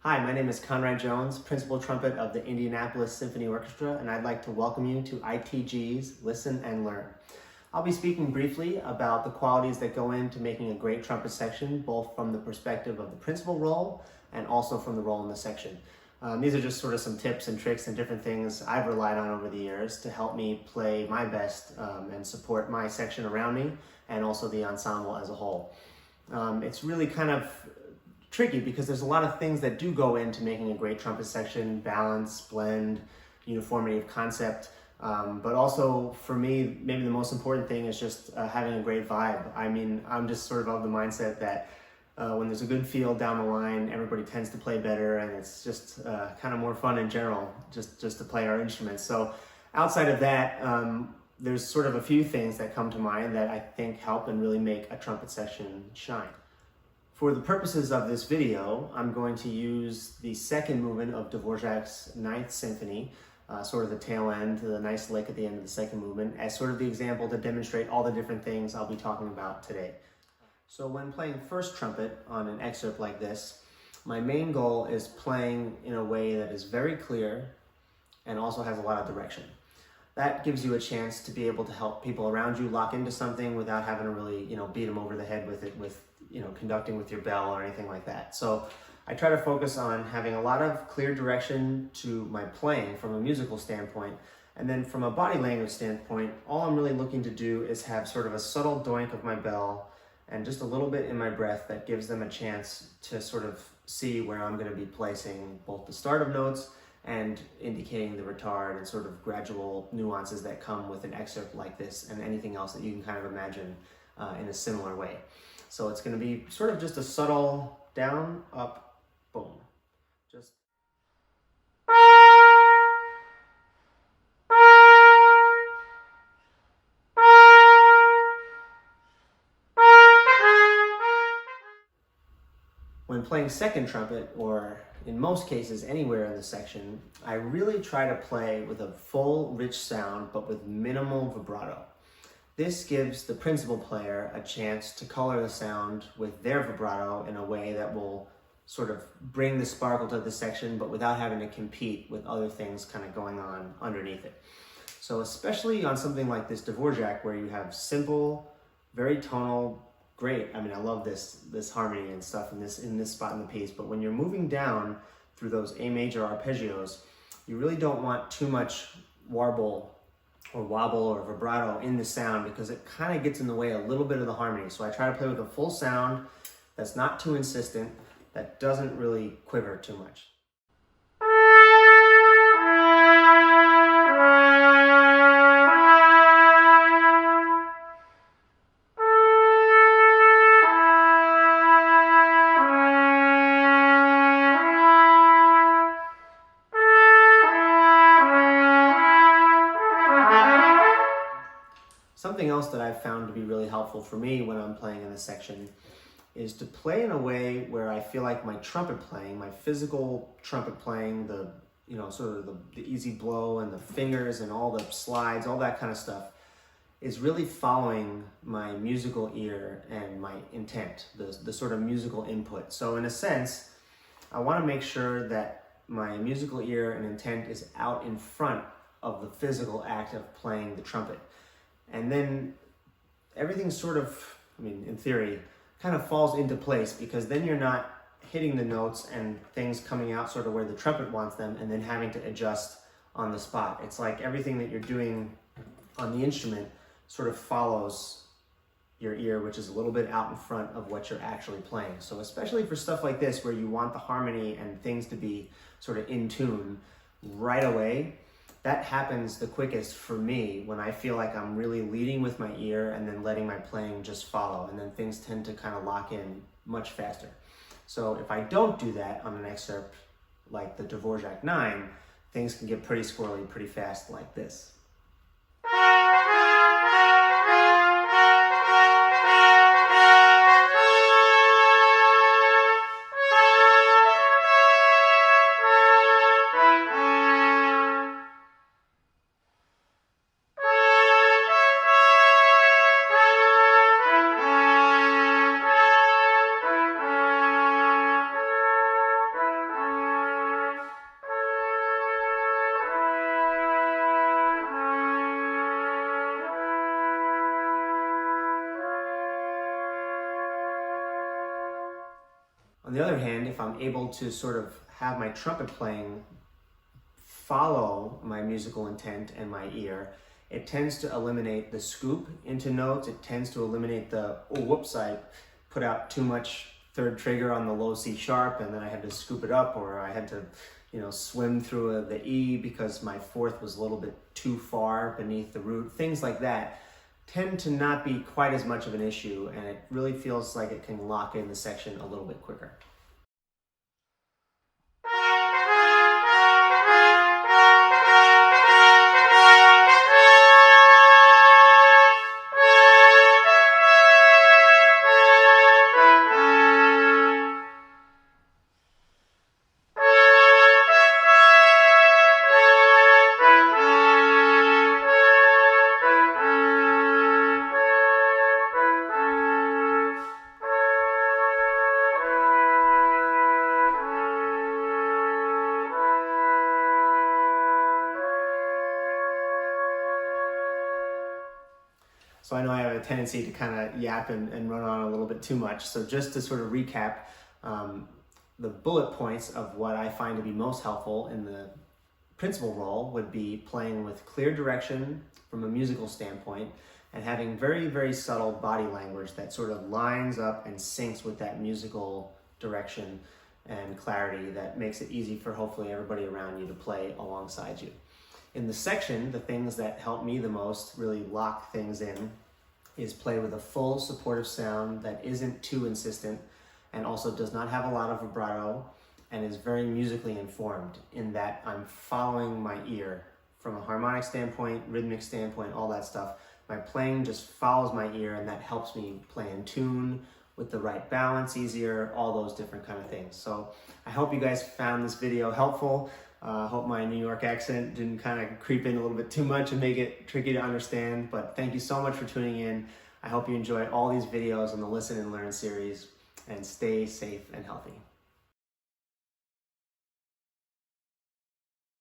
Hi, my name is Conrad Jones, Principal Trumpet of the Indianapolis Symphony Orchestra, and I'd like to welcome you to ITG's Listen and Learn. I'll be speaking briefly about the qualities that go into making a great trumpet section, both from the perspective of the principal role and also from the role in the section. These are just sort of some tips and tricks and different things I've relied on over the years to help me play my best and support my section around me and also the ensemble as a whole. It's really kind of tricky because there's a lot of things that do go into making a great trumpet section: balance, blend, uniformity of concept. But also for me, maybe the most important thing is just having a great vibe. I mean, I'm just sort of the mindset that when there's a good feel down the line, everybody tends to play better, and it's just kind of more fun in general, just to play our instruments. So outside of that, there's sort of a few things that come to mind that I think help and really make a trumpet section shine. For the purposes of this video, I'm going to use the second movement of Dvorak's Ninth Symphony, sort of the tail end, the nice lick at the end of the second movement, as sort of the example to demonstrate all the different things I'll be talking about today. So when playing first trumpet on an excerpt like this, my main goal is playing in a way that is very clear and also has a lot of direction. That gives you a chance to be able to help people around you lock into something without having to really, beat them over the head with it, with, conducting with your bell or anything like that. So I try to focus on having a lot of clear direction to my playing from a musical standpoint. And then from a body language standpoint, all I'm really looking to do is have sort of a subtle doink of my bell and just a little bit in my breath that gives them a chance to sort of see where I'm going to be placing both the start of notes and indicating the retard and sort of gradual nuances that come with an excerpt like this and anything else that you can kind of imagine in a similar way. So it's going to be sort of just a subtle down, up, boom. Just when playing second trumpet, or in most cases anywhere in the section, I really try to play with a full, rich sound, but with minimal vibrato. This gives the principal player a chance to color the sound with their vibrato in a way that will sort of bring the sparkle to the section, but without having to compete with other things kind of going on underneath it. So especially on something like this Dvorak, where you have simple, very tonal, great. I mean, I love this harmony and stuff in this spot in the piece, but when you're moving down through those A major arpeggios, you really don't want too much warble or wobble or vibrato in the sound, because it kind of gets in the way a little bit of the harmony. So I try to play with a full sound that's not too insistent, that doesn't really quiver too much. Something else that I've found to be really helpful for me when I'm playing in a section is to play in a way where I feel like my trumpet playing, my physical trumpet playing, the sort of the easy blow and the fingers and all the slides, all that kind of stuff, is really following my musical ear and my intent, the sort of musical input. So in a sense, I want to make sure that my musical ear and intent is out in front of the physical act of playing the trumpet. And then everything sort of, in theory, kind of falls into place, because then you're not hitting the notes and things coming out sort of where the trumpet wants them and then having to adjust on the spot. It's like everything that you're doing on the instrument sort of follows your ear, which is a little bit out in front of what you're actually playing. So especially for stuff like this, where you want the harmony and things to be sort of in tune right away, that happens the quickest for me when I feel like I'm really leading with my ear and then letting my playing just follow, and then things tend to kind of lock in much faster. So if I don't do that on an excerpt like the Dvorak 9, things can get pretty squirrely pretty fast like this. On the other hand, if I'm able to sort of have my trumpet playing follow my musical intent and my ear, it tends to eliminate the scoop into notes. It tends to eliminate the, oh, whoops, I put out too much third trigger on the low C sharp and then I had to scoop it up, or I had to, swim through the E because my fourth was a little bit too far beneath the root. Things like that tend to not be quite as much of an issue, and it really feels like it can lock in the section a little bit quicker. So I know I have a tendency to kind of yap and run on a little bit too much. So just to sort of recap, the bullet points of what I find to be most helpful in the principal role would be playing with clear direction from a musical standpoint and having very, very subtle body language that sort of lines up and syncs with that musical direction and clarity that makes it easy for hopefully everybody around you to play alongside you. In the section, the things that help me the most really lock things in is play with a full supportive sound that isn't too insistent and also does not have a lot of vibrato and is very musically informed in that I'm following my ear from a harmonic standpoint, rhythmic standpoint, all that stuff. My playing just follows my ear, and that helps me play in tune with the right balance easier, all those different kind of things. So I hope you guys found this video helpful. I hope my New York accent didn't kind of creep in a little bit too much and make it tricky to understand, but thank you so much for tuning in. I hope you enjoy all these videos on the Listen and Learn series, and stay safe and healthy.